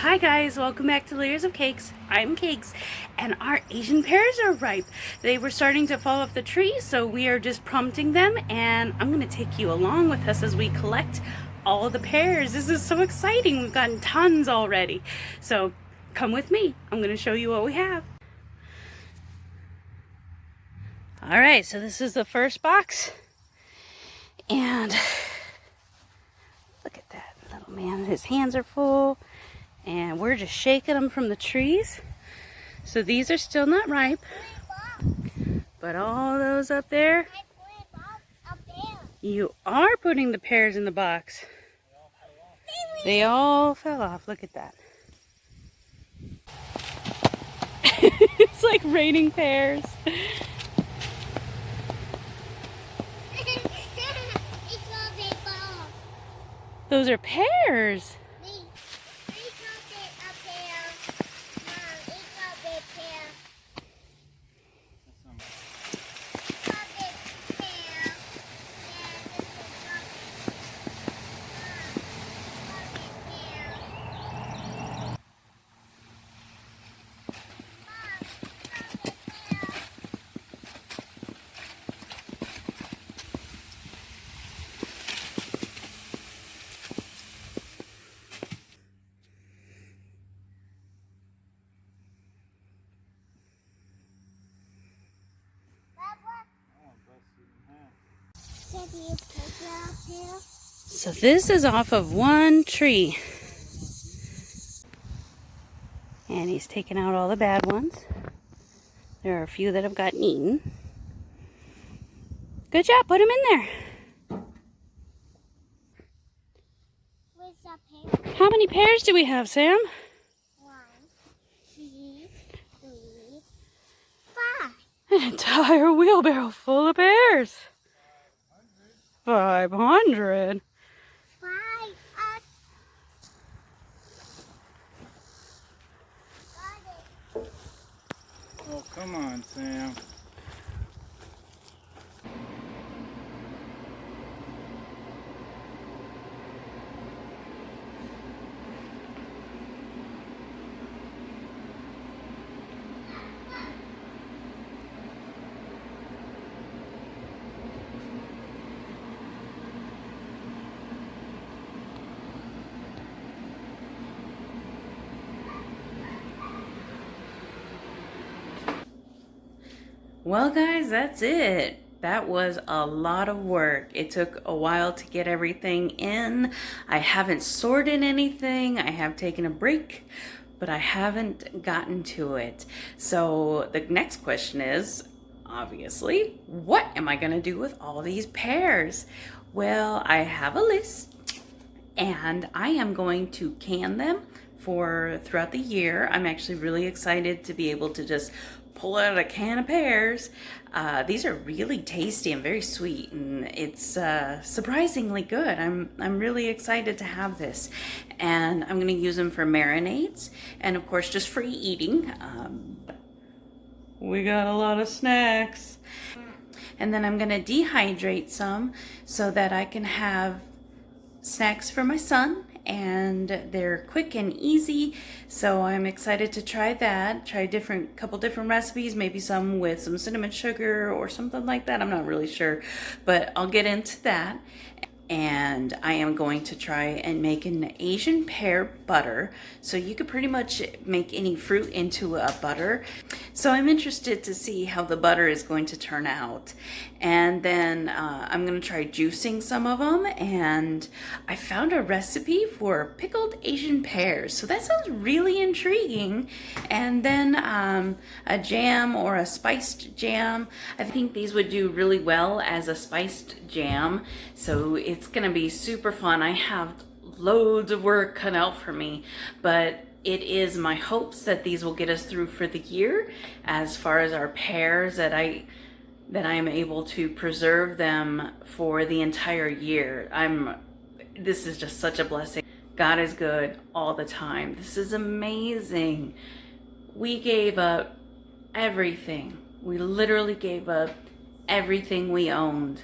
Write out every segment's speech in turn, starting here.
Hi guys, welcome back to Layers of Cakes. I'm Cakes, and our Asian pears are ripe. They were starting to fall off the tree, so we are just prompting them, and I'm going to take you along with us as we collect all the pears. This is so exciting. We've gotten tons already. So come with me. I'm going to show you what we have. All right, so this is the first box, and look at that little man. His hands are full. And we're just shaking them from the trees. So these are still not ripe. But all those up there, you are putting the pears in the box. They all fell off. Look at that. It's like raining pears. Those are pears. So this is off of one tree. And he's taken out all the bad ones. There are a few that have gotten eaten. Good job, put them in there. How many pears do we have, Sam? 1, 2, 3, 5. An entire wheelbarrow full of pears. 500. 5. Oh, come on, Sam. Well, guys, that's it. That was a lot of work. It took a while to get everything in. I haven't sorted anything. I have taken a break, but I haven't gotten to it. So the next question is, obviously, what am I going to do with all these pears? Well, I have a list, and I am going to can them for throughout the year. I'm actually really excited to be able to just pull out a can of pears. These are really tasty and very sweet, and it's surprisingly good. I'm really excited to have this, and I'm going to use them for marinades and of course just free eating. We got a lot of snacks, and then I'm going to dehydrate some so that I can have snacks for my son, and they're quick and easy, so I'm excited to try that. Try a couple different recipes, maybe some with some cinnamon sugar or something like that. I'm not really sure, but I'll get into that. And I am going to try and make an Asian pear butter. So you could pretty much make any fruit into a butter. So I'm interested to see how the butter is going to turn out. And then I'm going to try juicing some of them. And I found a recipe for pickled Asian pears. So that sounds really intriguing. And then a jam or a spiced jam. I think these would do really well as a spiced jam. So it's gonna be super fun. I have loads of work cut out for me, but it is my hopes that these will get us through for the year as far as our pears, that I am able to preserve them for the entire year. This is just such a blessing. God is good all the time. This is amazing. We gave up everything. We literally gave up everything we owned.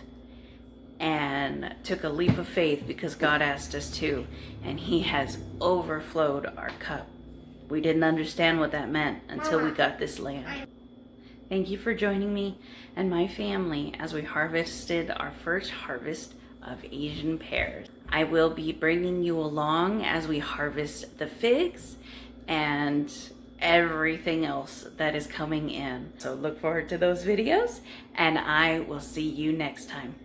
and took a leap of faith because God asked us to, and He has overflowed our cup. We didn't understand what that meant until we got this land. Thank you for joining me and my family as we harvested our first harvest of Asian pears. I will be bringing you along as we harvest the figs and everything else that is coming in. So look forward to those videos, and I will see you next time.